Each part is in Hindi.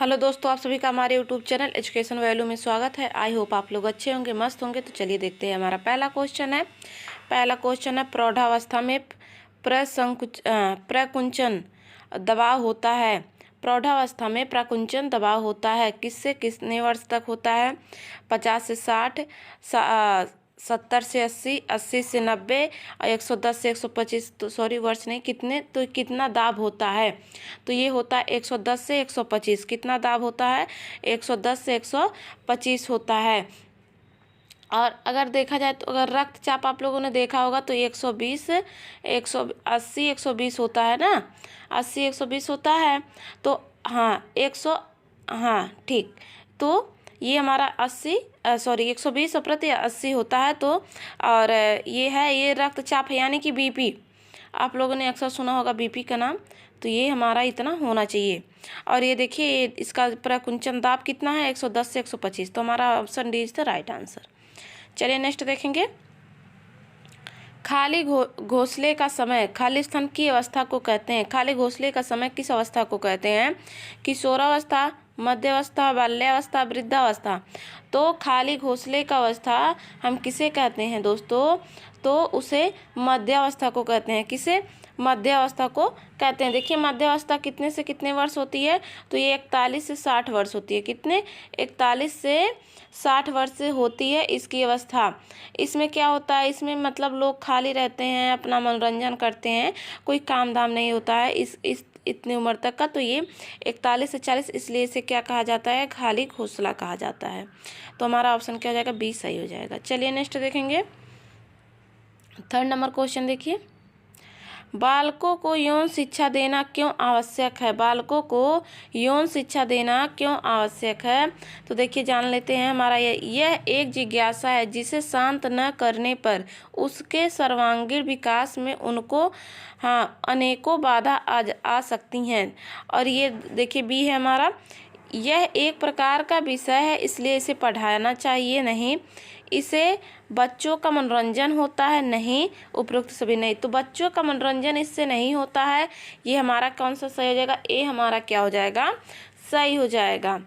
हेलो दोस्तों, आप सभी का हमारे यूट्यूब चैनल एजुकेशन वैल्यू में स्वागत है। आई होप आप लोग अच्छे होंगे, मस्त होंगे। तो चलिए देखते हैं। हमारा पहला क्वेश्चन है प्रौढ़ावस्था में प्रकुंचन दबाव होता है। प्रौढ़ावस्था में प्रकुंचन दबाव होता है किससे कितने वर्ष तक होता है? 50 से 60, 70 से 80, 80 से 90 और 110 से 125। तो सॉरी, वर्ष नहीं, कितने, तो कितना दाब होता है? तो ये होता है 110 से 125। कितना दाब होता है? 110 से 125 होता है। और अगर देखा जाए तो अगर रक्तचाप आप लोगों ने देखा होगा तो 120, 180, 120 होता है ना। 80, 120 होता है। तो हाँ 100, हाँ ठीक। तो ये हमारा 120 प्रति 80 होता है। तो और ये रक्तचाप है, यानी कि बीपी। आप लोगों ने अक्सर सुना होगा बीपी का नाम। तो ये हमारा इतना होना चाहिए। और ये देखिए इसका प्रकुंचन दाब कितना है? 110 से 125। तो हमारा option D is the right answer. चलिए नेक्स्ट देखेंगे। खाली घोंसले का समय खाली स्तन की अवस्था को कहते हैं। खाली घोंसले का समय किस अवस्था को कहते हैं? किशोरावस्था, मध्यावस्था, बाल्यावस्था, वृद्धावस्था। तो खाली घोंसले का अवस्था हम किसे कहते हैं दोस्तों? तो उसे मध्यावस्था को कहते हैं। किसे? मध्यावस्था को कहते हैं। देखिए मध्यावस्था कितने से कितने वर्ष होती है? तो ये 41 से 60 वर्ष होती है। कितने? 41 से 60 वर्ष होती है इसकी अवस्था। इसमें क्या होता है? इसमें मतलब लोग खाली रहते हैं, अपना मनोरंजन करते हैं, कोई काम धाम नहीं होता है इस इतनी उम्र तक का। तो ये 41 से 40, इसलिए इसे क्या कहा जाता है? खाली घोंसला कहा जाता है। तो हमारा ऑप्शन क्या हो जाएगा? बी सही हो जाएगा। चलिए नेक्स्ट देखेंगे। थर्ड नंबर क्वेश्चन देखिए। बालकों को यौन शिक्षा देना क्यों आवश्यक है? बालकों को यौन शिक्षा देना क्यों आवश्यक है? तो देखिए जान लेते हैं। हमारा यह एक जिज्ञासा है जिसे शांत न करने पर उसके सर्वांगीण विकास में उनको अनेकों बाधा आ सकती हैं। और ये देखिए बी है हमारा। यह एक प्रकार का विषय है इसलिए इसे पढ़ाना चाहिए नहीं। इसे बच्चों का मनोरंजन होता है नहीं। उपरोक्त सभी नहीं। तो बच्चों का मनोरंजन इससे नहीं होता है। ये हमारा कौन सा सही हो जाएगा? ए हमारा क्या हो जाएगा? सही हो जाएगा।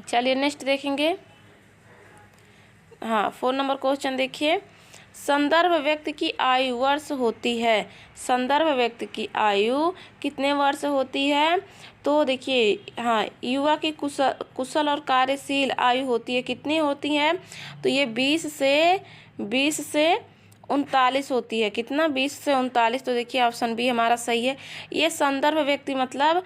चलिए नेक्स्ट देखेंगे। 4 नंबर क्वेश्चन देखिए। संदर्भ व्यक्ति की आयु वर्ष होती है। संदर्भ व्यक्ति की आयु कितने वर्ष होती है? तो देखिए युवा की कुशल और कार्यशील आयु होती है। कितनी होती है? तो ये 20 से 39 होती है। कितना? 20 से 39। तो देखिए ऑप्शन बी हमारा सही है। ये संदर्भ व्यक्ति मतलब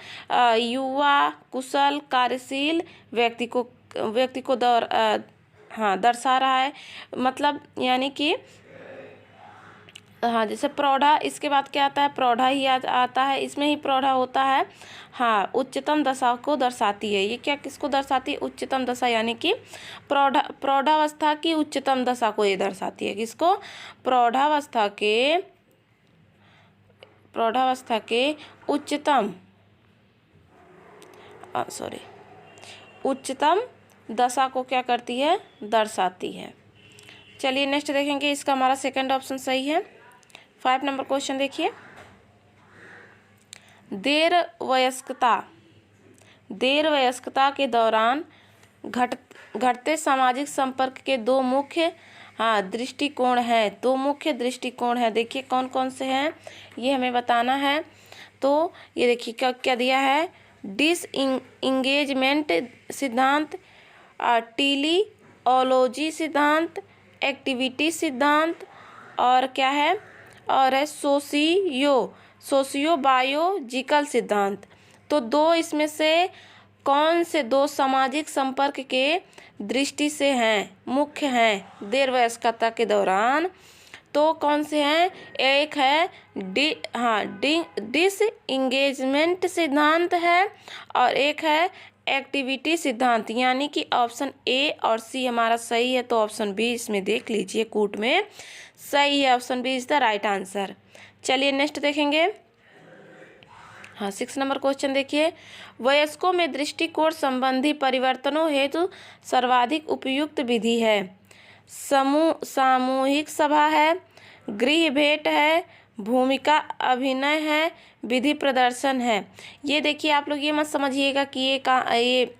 युवा, कुशल, कार्यशील व्यक्ति को दर्शा रहा है। मतलब यानी कि जैसे प्रौढ़ा, इसके बाद क्या आता है? प्रौढ़ा ही आता है। इसमें ही प्रौढ़ा होता है। उच्चतम दशा को दर्शाती है। ये क्या किसको दर्शाती है? उच्चतम दशा, यानी कि प्रौढ़ावस्था की उच्चतम दशा को ये दर्शाती है। किसको? प्रौढ़ावस्था के उच्चतम दशा को क्या करती है? दर्शाती है। चलिए नेक्स्ट देखेंगे। इसका हमारा सेकंड ऑप्शन सही है। 5 नंबर क्वेश्चन देखिए। देर वयस्कता के दौरान घटते सामाजिक संपर्क के दो मुख्य दृष्टिकोण हैं। दो मुख्य दृष्टिकोण है। देखिए कौन कौन से हैं ये हमें बताना है। तो ये देखिए क्या दिया है? डिसएंगेजमेंट सिद्धांत, टेलीओलॉजी सिद्धांत, एक्टिविटी सिद्धांत, और क्या है? और है सोशियोबायोलॉजिकल सिद्धांत। तो दो इसमें से कौन से दो सामाजिक संपर्क के दृष्टि से हैं, मुख्य हैं देर वयस्कता के दौरान? तो कौन से हैं? एक है डिसएंगेजमेंट सिद्धांत है, और एक है एक्टिविटी सिद्धांत। यानी कि ऑप्शन ए और सी हमारा सही है। तो ऑप्शन बी इसमें देख लीजिए कूट में सही है। Option B is the right answer. चलिए नेक्स्ट देखेंगे। 6 नंबर क्वेश्चन देखिए। वयस्कों में दृष्टिकोण संबंधी परिवर्तनों हेतु सर्वाधिक उपयुक्त विधि है। सामूहिक सभा है, गृह भेंट है, भूमिका अभिनय है, विधि प्रदर्शन है। ये देखिए आप लोग ये मत समझिएगा कि ये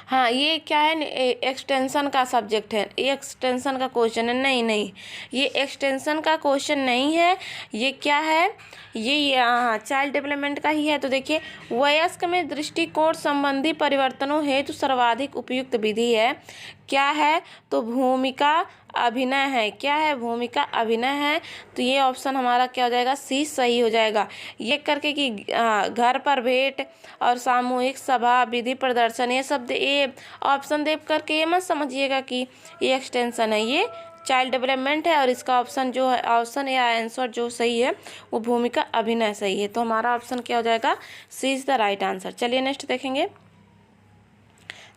हाँ ये क्या है, एक्सटेंशन का सब्जेक्ट है, ये एक्सटेंशन का क्वेश्चन है। नहीं नहीं, ये एक्सटेंशन का क्वेश्चन नहीं है। ये क्या है, ये हाँ चाइल्ड डेवलपमेंट का ही है। तो देखिए, वयस्क में दृष्टिकोण संबंधी परिवर्तनों हेतु सर्वाधिक उपयुक्त विधि है, क्या है, तो भूमिका अभिनय है। क्या है, भूमिका अभिनय है। तो ये ऑप्शन हमारा क्या हो जाएगा, सी सही हो जाएगा। ये करके कि घर पर भेंट और सामूहिक सभा, विधि प्रदर्शन, ये शब्द ये ऑप्शन देख करके ये मत समझिएगा कि ये एक्सटेंशन है, ये चाइल्ड डेवलपमेंट है। और इसका ऑप्शन जो है, ऑप्शन या आंसर जो सही है वो भूमिका अभिनय सही है। तो हमारा ऑप्शन क्या हो जाएगा, सी इज द राइट आंसर। चलिए नेक्स्ट देखेंगे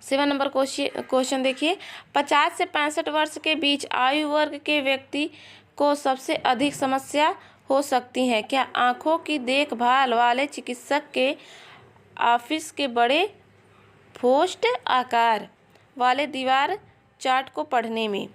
7 नंबर क्वेश्चन देखिए, 50 से 65 वर्ष के बीच आयु वर्ग के व्यक्ति को सबसे अधिक समस्या हो सकती है। क्या आँखों की देखभाल वाले चिकित्सक के ऑफिस के बड़े पोस्ट आकार वाले दीवार चार्ट को पढ़ने में,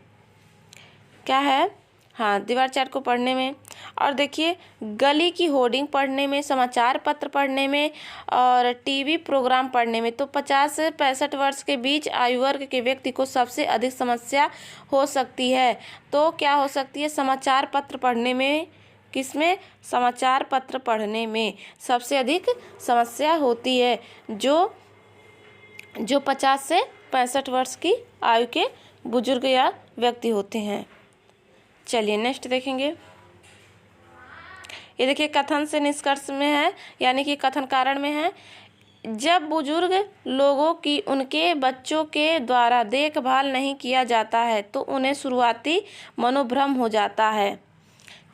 क्या है, हाँ दीवार चार्ट को पढ़ने में, और देखिए गली की होर्डिंग पढ़ने में, समाचार पत्र पढ़ने में और टीवी प्रोग्राम पढ़ने में। तो 50 से 65 वर्ष के बीच आयु वर्ग के व्यक्ति को सबसे अधिक समस्या हो सकती है। तो क्या हो सकती है, समाचार पत्र पढ़ने में। किसमें, समाचार पत्र पढ़ने में सबसे अधिक समस्या होती है जो 50 से 65 वर्ष की आयु के बुजुर्ग या व्यक्ति होते हैं। चलिए नेक्स्ट देखेंगे, ये देखिए कथन से निष्कर्ष में है, यानी कि कथन कारण में है। जब बुजुर्ग लोगों की उनके बच्चों के द्वारा देखभाल नहीं किया जाता है तो उन्हें शुरुआती मनोभ्रम हो जाता है।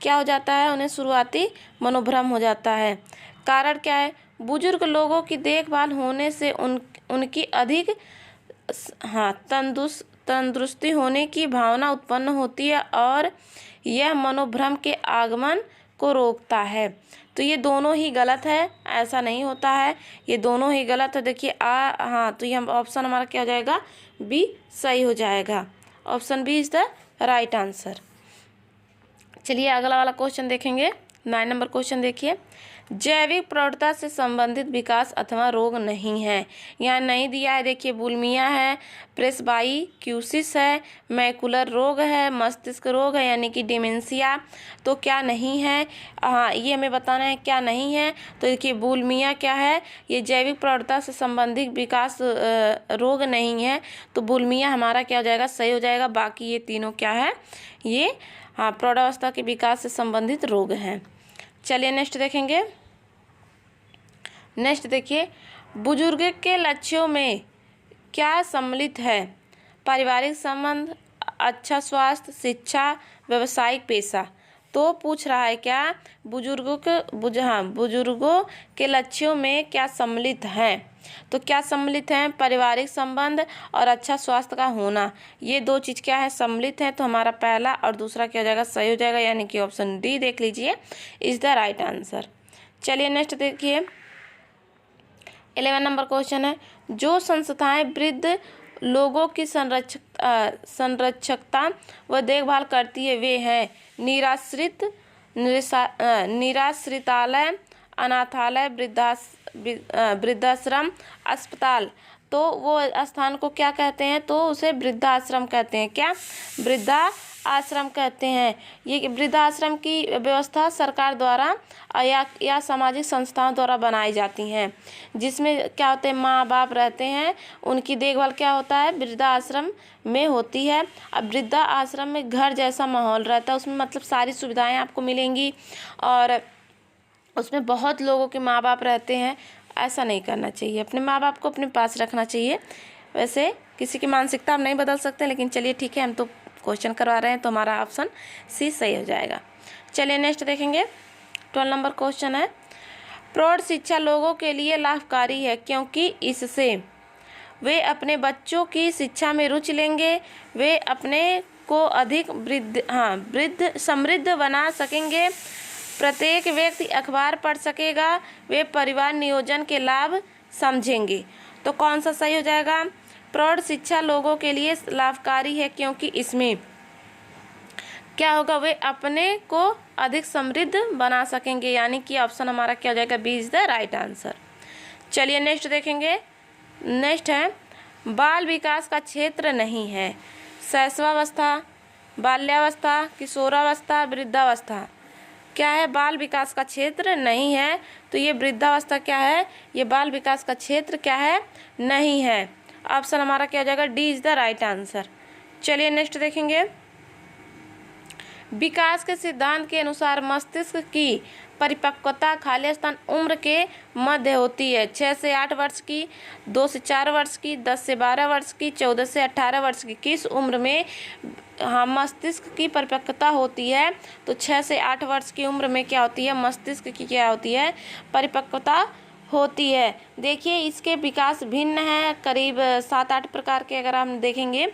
क्या हो जाता है, उन्हें शुरुआती मनोभ्रम हो जाता है। कारण क्या है, बुजुर्ग लोगों की देखभाल होने से उनकी अधिक तंदुरुस्ती होने की भावना उत्पन्न होती है और यह मनोभ्रम के आगमन को रोकता है। तो ये दोनों ही गलत है, ऐसा नहीं होता है, ये दोनों ही गलत है। देखिए हाँ, तो ये हम ऑप्शन हमारा क्या हो जाएगा, बी सही हो जाएगा। Option B is the right answer. चलिए अगला वाला क्वेश्चन देखेंगे, 9 नंबर क्वेश्चन देखिए, जैविक प्रौढ़ता से संबंधित विकास अथवा रोग नहीं है। यहाँ नहीं दिया है, देखिए बुलिमिया है, प्रेसबाइक्यूसिस है, मैकुलर रोग है, मस्तिष्क रोग है यानी कि डिमेंशिया। तो क्या नहीं है, हाँ ये हमें बताना है क्या नहीं है। तो देखिए बुलिमिया क्या है, ये जैविक प्रौढ़ता से संबंधित विकास रोग नहीं है। तो बुलिमिया हमारा क्या हो जाएगा, सही हो जाएगा। बाकी ये तीनों क्या है, ये हाँ प्रौढ़ावस्था के विकास से संबंधित रोग हैं। चलिए नेक्स्ट देखेंगे, नेक्स्ट देखिए, बुजुर्ग के लक्ष्यों में क्या सम्मिलित है, पारिवारिक संबंध, अच्छा स्वास्थ्य, शिक्षा, व्यावसायिक पेशा। तो पूछ रहा है क्या, बुजुर्गों के लक्ष्यों में क्या सम्मिलित हैं। तो क्या सम्मिलित हैं, पारिवारिक संबंध और अच्छा स्वास्थ्य का होना, ये दो चीज़ क्या है, सम्मिलित है। तो हमारा पहला और दूसरा क्या हो जाएगा, सही हो जाएगा, यानी कि ऑप्शन डी देख लीजिए इज द राइट आंसर। चलिए नेक्स्ट देखिए, 11 नंबर क्वेश्चन है, जो संस्थाएं वृद्ध लोगों की संरक्षकता व देखभाल करती है वे हैं निराश्रितालय, अनाथालय, वृद्धाश्रम, अस्पताल। तो वो स्थान को क्या कहते हैं, तो उसे वृद्धाश्रम कहते हैं। क्या, वृद्धा आश्रम कहते हैं। ये वृद्धाश्रम की व्यवस्था सरकार द्वारा या सामाजिक संस्थाओं द्वारा बनाई जाती हैं, जिसमें क्या होते हैं, माँ बाप रहते हैं, उनकी देखभाल क्या होता है, वृद्धाश्रम में होती है। अब वृद्धा आश्रम में घर जैसा माहौल रहता है, उसमें मतलब सारी सुविधाएं आपको मिलेंगी और उसमें बहुत लोगों के माँ बाप रहते हैं। ऐसा नहीं करना चाहिए, अपने माँ बाप को अपने पास रखना चाहिए। वैसे किसी की मानसिकता हम नहीं बदल सकते, लेकिन चलिए ठीक है, हम तो क्वेश्चन करवा रहे हैं, तो हमारा ऑप्शन सी सही हो जाएगा। चलिए नेक्स्ट देखेंगे, 12 नंबर क्वेश्चन है, प्रौढ़ शिक्षा लोगों के लिए लाभकारी है क्योंकि इससे वे अपने बच्चों की शिक्षा में रुचि लेंगे, वे अपने को अधिक समृद्ध बना सकेंगे, प्रत्येक व्यक्ति अखबार पढ़ सकेगा, वे परिवार नियोजन के लाभ समझेंगे। तो कौन सा सही हो जाएगा, प्रौढ़ शिक्षा लोगों के लिए लाभकारी है क्योंकि इसमें क्या होगा, वे अपने को अधिक समृद्ध बना सकेंगे, यानी कि ऑप्शन हमारा क्या हो जाएगा, B is the right answer. चलिए नेक्स्ट देखेंगे। नेक्स्ट है बाल विकास का क्षेत्र नहीं है, शैशवावस्था, बाल्यावस्था, किशोरावस्था, वृद्धावस्था। क्या है, बाल विकास का क्षेत्र नहीं है, तो ये वृद्धावस्था क्या है, ये बाल विकास का क्षेत्र क्या है, नहीं है। ऑप्शन हमारा क्या हो जाएगा, D is the right answer. चलिए नेक्स्ट देखेंगे। विकास के सिद्धांत के अनुसार मस्तिष्क की परिपक्वता खाली स्थान उम्र के मध्य होती है, 6 से 8 वर्ष की, 2 से 4 वर्ष की, 10 से 12 वर्ष की, 14 से 18 वर्ष की। किस उम्र में मस्तिष्क की परिपक्वता होती है, तो 6 से 8 वर्ष की उम्र में क्या होती है, मस्तिष्क की क्या होती है, परिपक्वता होती है। देखिए इसके विकास भिन्न है, करीब 7-8 प्रकार के अगर हम देखेंगे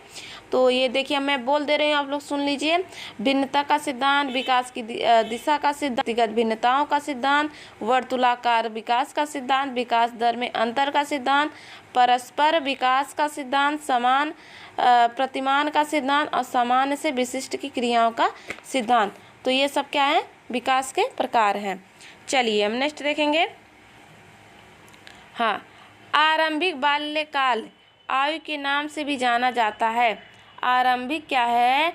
तो ये देखिए मैं बोल दे रही हूँ, आप लोग सुन लीजिए। भिन्नता का सिद्धांत, विकास की दिशा का सिद्धांत, व्यक्तिगत भिन्नताओं का सिद्धांत, वर्तुलाकार विकास का सिद्धांत, विकास दर में अंतर का सिद्धांत, परस्पर विकास का सिद्धांत, समान प्रतिमान का सिद्धांत और सामान्य से विशिष्ट की क्रियाओं का सिद्धांत। तो ये सब क्या है, विकास के प्रकार हैं। चलिए हम नेक्स्ट देखेंगे। हाँ, आरंभिक बाल्यकाल आयु के नाम से भी जाना जाता है। आरंभिक क्या है,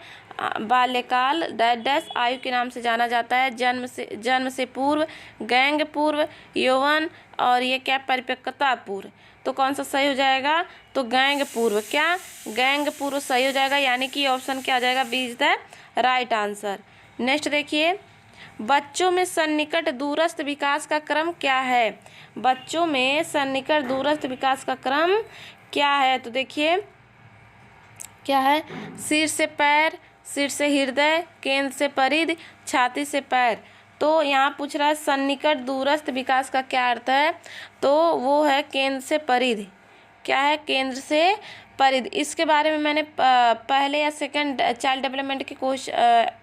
बाल्यकाल डैश आयु के नाम से जाना जाता है। जन्म से पूर्व, गैंग पूर्व, यौवन और ये क्या, परिपक्वता पूर्व। तो कौन सा सही हो जाएगा, तो गैंग पूर्व। क्या, गैंग पूर्व सही हो जाएगा, यानी कि ऑप्शन क्या आ जाएगा, B is the right answer. Next देखिए, बच्चों में सन्निकट दूरस्थ विकास का क्रम क्या है। बच्चों में सन्निकट दूरस्थ विकास का क्रम क्या है, तो देखिए क्या है, सिर से पैर, सिर से हृदय, केंद्र से परिधि, छाती से पैर। तो यहाँ पूछ रहा है सन्निकट दूरस्थ विकास का क्या अर्थ है, तो वो है केंद्र से परिधि। क्या है, केंद्र से परिधि। इसके बारे में मैंने पहले या सेकंड चाइल्ड डेवलपमेंट के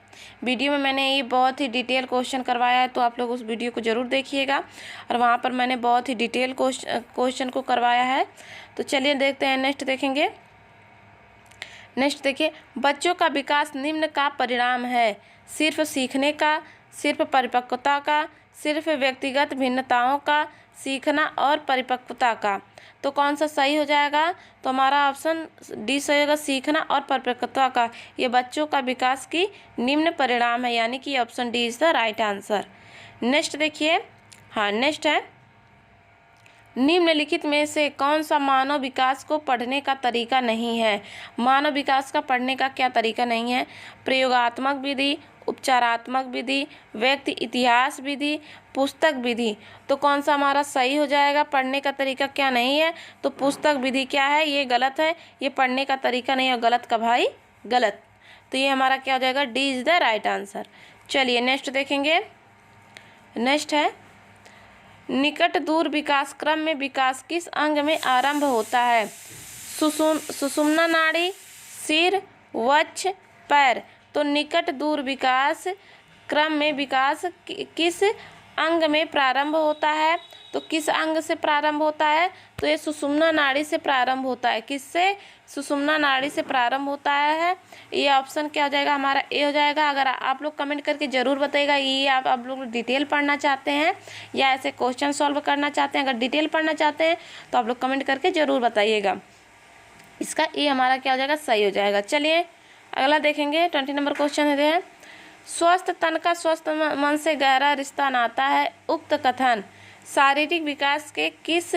वीडियो में मैंने ये बहुत ही डिटेल क्वेश्चन करवाया है, तो आप लोग उस वीडियो को ज़रूर देखिएगा, और वहाँ पर मैंने बहुत ही डिटेल क्वेश्चन को करवाया है। तो चलिए देखते हैं, नेक्स्ट देखेंगे। नेक्स्ट देखिए, बच्चों का विकास निम्न का परिणाम है, सिर्फ सीखने का, सिर्फ परिपक्वता का, सिर्फ व्यक्तिगत भिन्नताओं का, सीखना और परिपक्वता का। तो कौन सा सही हो जाएगा, तो हमारा ऑप्शन डी सही होगा, सीखना और परिपक्वता का। ये बच्चों का विकास की निम्न परिणाम है, यानी कि option D is the right answer. Next देखिए। हाँ, नेक्स्ट है, निम्नलिखित में से कौन सा मानव विकास को पढ़ने का तरीका नहीं है। मानव विकास का पढ़ने का क्या तरीका नहीं है, प्रयोगात्मक विधि, उपचारात्मक विधि, व्यक्ति इतिहास विधि, पुस्तक विधि। तो कौन सा हमारा सही हो जाएगा, पढ़ने का तरीका क्या नहीं है, तो पुस्तक विधि क्या है, ये गलत है, ये पढ़ने का तरीका नहीं है, गलत का भाई गलत। तो ये हमारा क्या हो जाएगा, D is the right answer. चलिए नेक्स्ट देखेंगे। नेक्स्ट है, निकट दूर विकास क्रम में विकास किस अंग में आरंभ होता है। सुषुम्ना नाड़ी, सिर, वक्ष, पैर। तो निकट दूर विकास क्रम में विकास किस अंग में प्रारंभ होता है, तो किस अंग से प्रारंभ होता है, तो ये सुषुम्ना नाड़ी से प्रारंभ होता है। किससे, सुषुम्ना नाड़ी से प्रारंभ होता है। ये ऑप्शन क्या हो जाएगा, हमारा ए हो जाएगा। अगर आप लोग कमेंट करके ज़रूर बताइएगा, ये आप लोग डिटेल पढ़ना चाहते हैं या ऐसे क्वेश्चन सॉल्व करना चाहते हैं। अगर डिटेल पढ़ना चाहते हैं तो आप लोग कमेंट करके ज़रूर बताइएगा। इसका ए हमारा क्या हो जाएगा, सही हो जाएगा। चलिए अगला देखेंगे। 20 नंबर क्वेश्चन है, स्वस्थ तन का स्वस्थ मन से गहरा रिश्ता नाता है। उक्त कथन शारीरिक विकास के किस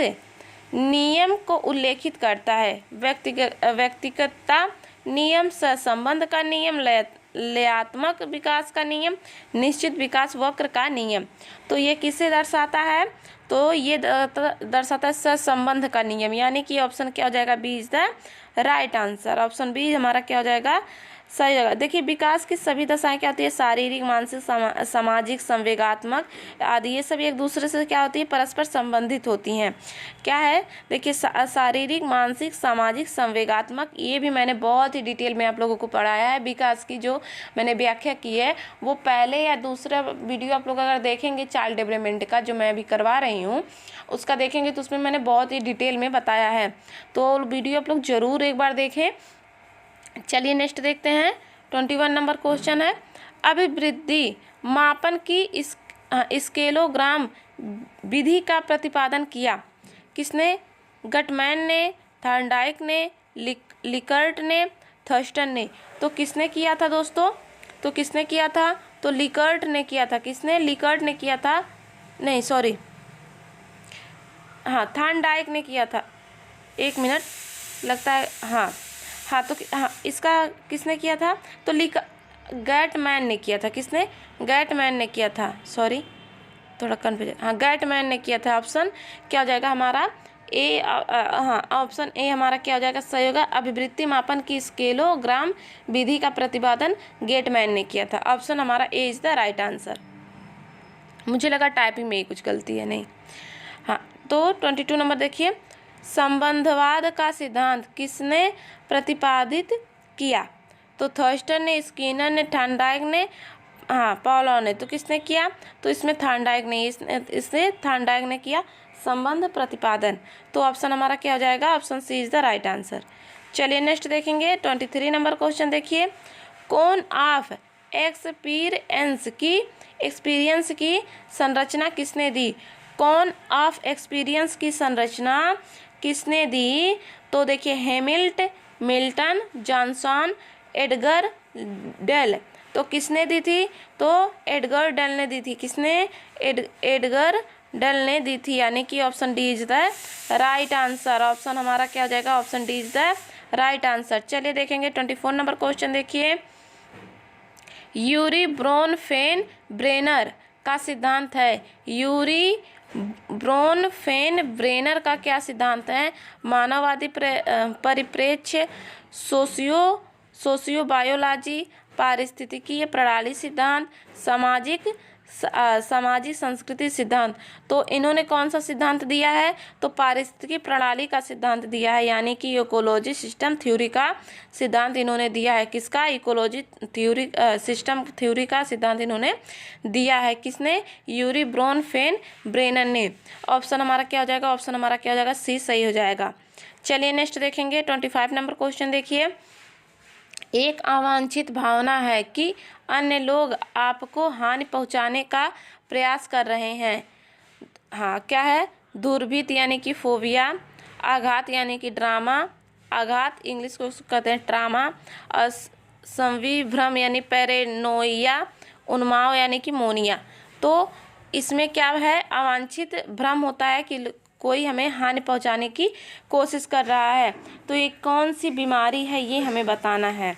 नियम को उल्लेखित करता है। व्यक्तिगतता नियम, सहसंबंध का नियम, लयात्मक विकास का नियम, निश्चित विकास वक्र का नियम। तो ये किसे दर्शाता है, तो ये दर्शाता है सहसंबंध का नियम, यानी कि ऑप्शन क्या हो जाएगा, B is the right answer. Option B हमारा क्या हो जाएगा, सही जगह। देखिए विकास की सभी दशाएं क्या होती है, शारीरिक, मानसिक, सामाजिक, संवेगात्मक आदि, ये सब एक दूसरे से क्या होती है, परस्पर संबंधित होती हैं। क्या है, देखिए शारीरिक, मानसिक, सामाजिक, संवेगात्मक, ये भी मैंने बहुत ही डिटेल में आप लोगों को पढ़ाया है। विकास की जो मैंने व्याख्या की है वो पहले या दूसरा वीडियो आप लोग अगर देखेंगे चाइल्ड डेवलपमेंट का जो मैं अभी करवा रही हूँ उसका देखेंगे तो उसमें मैंने बहुत ही डिटेल में बताया है, तो वीडियो आप लोग ज़रूर एक बार देखें। चलिए नेक्स्ट देखते हैं। 21 नंबर क्वेश्चन है, अभिवृद्धि मापन की स्केलोग्राम विधि का प्रतिपादन किया? किसने? गटमैन ने, थॉर्नडाइक ने, लिकर्ट ने, थर्स्टन ने। तो किसने किया था दोस्तों? तो किसने किया था? तो लिकर्ट ने किया था। किसने? लिकर्ट ने किया था, नहीं सॉरी, हाँ थॉर्नडाइक ने किया था। एक मिनट लगता है, हाँ तो हाँ इसका किसने किया था? तो गैटमैन ने किया था। किसने? गैटमैन ने किया था, सॉरी थोड़ा कन्फ्यूजन, हाँ गैटमैन ने किया था। ऑप्शन क्या हो जाएगा हमारा? ए, हाँ ऑप्शन ए हमारा क्या हो जाएगा? सही होगा। अभिवृद्धि मापन की स्केलोग्राम विधि का प्रतिपादन गेटमैन ने किया था। ऑप्शन हमारा ए इज द राइट आंसर। मुझे लगा टाइपिंग में ही कुछ गलती है, नहीं। हाँ तो 22 नंबर देखिए, संबंधवाद का सिद्धांत किसने प्रतिपादित किया? तो थर्स्टन ने, स्किनर ने, थॉर्नडाइक ने, हाँ पॉलो ने। तो किसने किया? तो इसमें थॉर्नडाइक ने, इसने थॉर्नडाइक ने किया संबंध प्रतिपादन। तो ऑप्शन हमारा क्या हो जाएगा? Option C is the right answer. चलिए नेक्स्ट देखेंगे 23 नंबर क्वेश्चन देखिए, कौन ऑफ एक्सपीरियंस की संरचना किसने दी? कौन ऑफ एक्सपीरियंस की संरचना किसने दी? तो देखिए मिल्टन, जॉनसन, एडगर डेल। तो किसने दी थी? तो एडगर डेल ने दी थी। किसने? एडगर डेल ने दी थी, यानी कि option D is the right answer. Option हमारा क्या हो जाएगा? Option D is the right answer. चलिए देखेंगे 24 नंबर क्वेश्चन देखिए, यूरी ब्रोनफेन ब्रेनर का सिद्धांत है। यूरी ब्रोनफेन ब्रेनर का क्या सिद्धांत है? मानववादी परिप्रेक्ष्य, सोशियोबायोलॉजी, पारिस्थितिकीय प्रणाली सिद्धांत, सामाजिक संस्कृति सिद्धांत। तो इन्होंने कौन सा सिद्धांत दिया है? तो पारिस्थितिकी प्रणाली का सिद्धांत दिया है, यानी कि इकोलॉजी सिस्टम थ्योरी का सिद्धांत इन्होंने दिया है। किसका? इकोलॉजी थ्योरी सिस्टम थ्योरी का सिद्धांत इन्होंने दिया है। किसने? यूरी ब्रोनफेन ब्रेनर ने। ऑप्शन हमारा क्या हो जाएगा? ऑप्शन हमारा क्या हो जाएगा? सी सही हो जाएगा। चलिए नेक्स्ट देखेंगे 25 नंबर क्वेश्चन देखिए, एक अवांछित भावना है कि अन्य लोग आपको हानि पहुंचाने का प्रयास कर रहे हैं। हाँ क्या है? दुर्भीत यानी कि फोबिया, आघात यानी कि ड्रामा, आघात इंग्लिश को कहते हैं ट्रामा, और संविभ्रम यानी पैरेनोइया, उन्माद यानी कि मोनिया। तो इसमें क्या है? अवांछित भ्रम होता है कि कोई हमें हानि पहुंचाने की कोशिश कर रहा है। तो ये कौन सी बीमारी है ये हमें बताना है।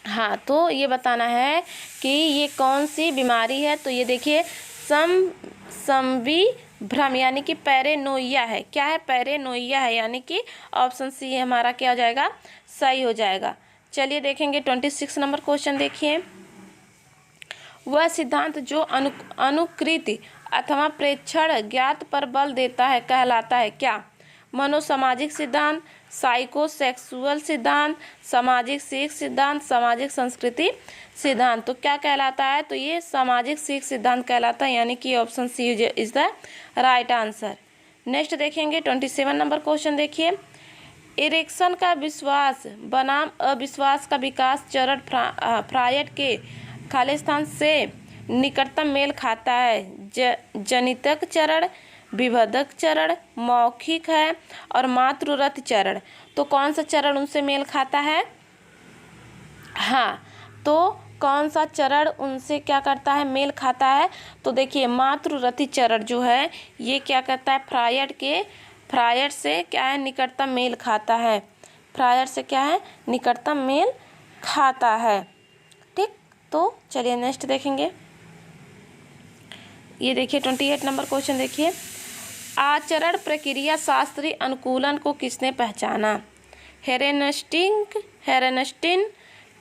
हाँ तो ये बताना है कि ये कौन सी बीमारी है। तो ये देखिए संविभ्रम यानी कि पैरेनोइया है। क्या है? पैरेनोइया है, यानी कि ऑप्शन सी हमारा क्या हो जाएगा? सही हो जाएगा। चलिए देखेंगे 26 नंबर क्वेश्चन देखिए, वह सिद्धांत जो अनुकृति अथवा प्रेक्षण ज्ञात पर बल देता है कहलाता है क्या? मनोसामाजिक सिद्धांत, साइकोसेक्सुअल सिद्धांत, सामाजिक सीख सिद्धांत, सामाजिक संस्कृति सिद्धांत। तो क्या कहलाता है? तो ये सामाजिक सीख सिद्धांत कहलाता है, यानी कि option C is the right answer. Next देखेंगे 27 नंबर क्वेश्चन देखिए, इरेक्शन का विश्वास बनाम अविश्वास का विकास चरण फ्रायड के खालिस्तान से निकटतम मेल खाता है। जनितक चरण, विभेदक चरण, मौखिक है और मातृरथ चरण। तो कौन सा चरण उनसे मेल खाता है? हाँ तो कौन सा चरण उनसे क्या करता है? मेल खाता है। तो देखिए मातृरथी चरण जो है ये क्या करता है? फ्रायड से क्या है? निकटतम मेल खाता है। फ्रायड से क्या है? निकटतम मेल खाता है। ठीक, तो चलिए नेक्स्ट देखेंगे, ये देखिए 28 नंबर क्वेश्चन देखिए, आचरण प्रक्रिया शास्त्रीय अनुकूलन को किसने पहचाना? हेरेनस्टीन,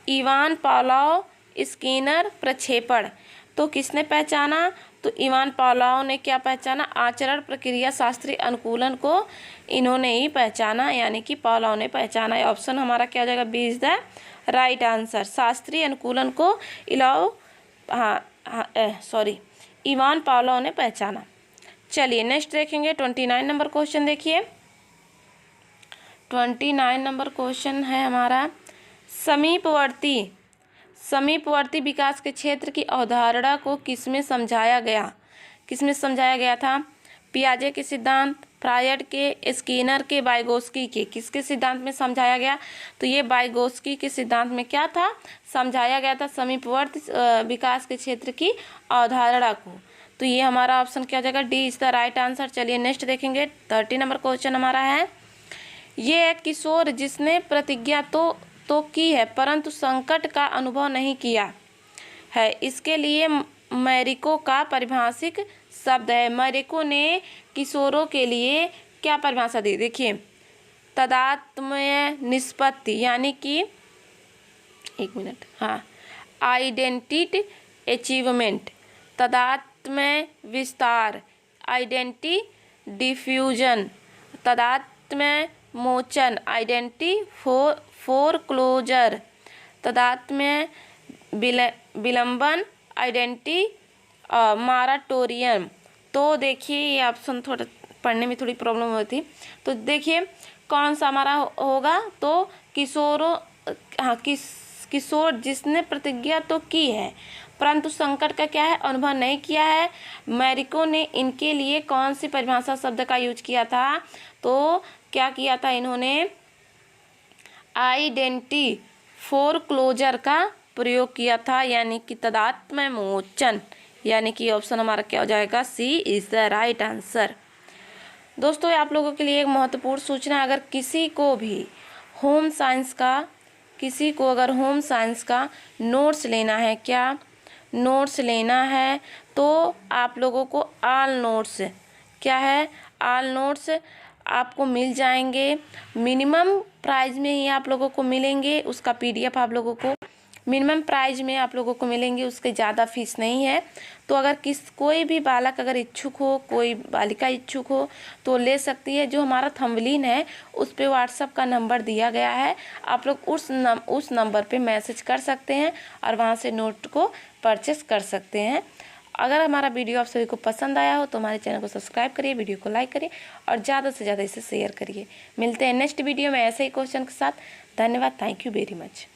इवान पावलोव, स्किनर, प्रक्षेपण। तो किसने पहचाना? तो इवान पावलोव ने क्या पहचाना? आचरण प्रक्रिया शास्त्रीय अनुकूलन को इन्होंने ही पहचाना, यानी कि पावलोव ने पहचाना। ऑप्शन हमारा क्या हो जाएगा? B is the right answer. शास्त्रीय अनुकूलन को इवान पावलोव ने पहचाना। चलिए नेक्स्ट देखेंगे 29 नंबर क्वेश्चन देखिए, 29 नंबर क्वेश्चन है हमारा, समीपवर्ती समीपवर्ती विकास के क्षेत्र की अवधारणा को किसमें समझाया गया था? पियाजे के सिद्धांत, फ्रायड के, स्किनर के, वाइगोत्स्की के। किसके सिद्धांत में समझाया गया? तो ये वाइगोत्स्की के सिद्धांत में क्या था? समझाया गया था समीपवर्ती विकास के क्षेत्र की अवधारणा को। तो ये हमारा ऑप्शन क्या हो जाएगा? D is the right answer. चलिए नेक्स्ट देखेंगे। 30 नंबर क्वेश्चन हमारा है, ये एक किशोर जिसने प्रतिज्ञा तो की है परंतु संकट का अनुभव नहीं किया है, इसके लिए मैरिको का पारिभाषिक शब्द है। मैरिको ने किशोरों के लिए क्या परिभाषा दी? देखिए, तादात्म्य निष्पत्ति, यानी कि आइडेंटिटी अचीवमेंट, तादात्म्य विस्तार, आइडेंटिटी डिफ्यूजन, तादात्म्य मोचन, आइडेंटिटी फोरक्लोजर, तादात्म्य विलंबन, आइडेंटिटी माराटोरियम। तो देखिए ये ऑप्शन थोड़ा पढ़ने में थोड़ी प्रॉब्लम होती, तो देखिए कौन सा हमारा होगा? तो किशोर जिसने प्रतिज्ञा तो की है परंतु संकट का क्या है? अनुभव नहीं किया है। मैरिको ने इनके लिए कौन सी परिभाषा शब्द का यूज किया था? तो क्या किया था इन्होंने? आइडेंटिटी फोरक्लोजर का प्रयोग किया था, यानी कि तादात्म्य मोचन, यानी कि ऑप्शन हमारा क्या हो जाएगा? सी इज द राइट आंसर। दोस्तों आप लोगों के लिए एक महत्वपूर्ण सूचना, अगर किसी को होम साइंस का नोट्स लेना है, क्या नोट्स लेना है, तो आप लोगों को ऑल नोट्स आपको मिल जाएंगे। मिनिमम प्राइस में ही आप लोगों को मिलेंगे, उसका PDF आप लोगों को मिनिमम प्राइस में आप लोगों को मिलेंगे, उसके ज़्यादा फीस नहीं है। तो अगर कोई भी बालक अगर इच्छुक हो, कोई बालिका इच्छुक हो तो ले सकती है। जो हमारा थंबनेल है उस पे व्हाट्सएप का नंबर दिया गया है, आप लोग उस नंबर पे मैसेज कर सकते हैं और वहाँ से नोट को परचेस कर सकते हैं। अगर हमारा वीडियो आप सभी को पसंद आया हो तो हमारे चैनल को सब्सक्राइब करिए, वीडियो को लाइक करिए और ज़्यादा से ज़्यादा इसे शेयर करिए। मिलते हैं नेक्स्ट वीडियो में ऐसे ही क्वेश्चन के साथ। धन्यवाद। Thank you very much.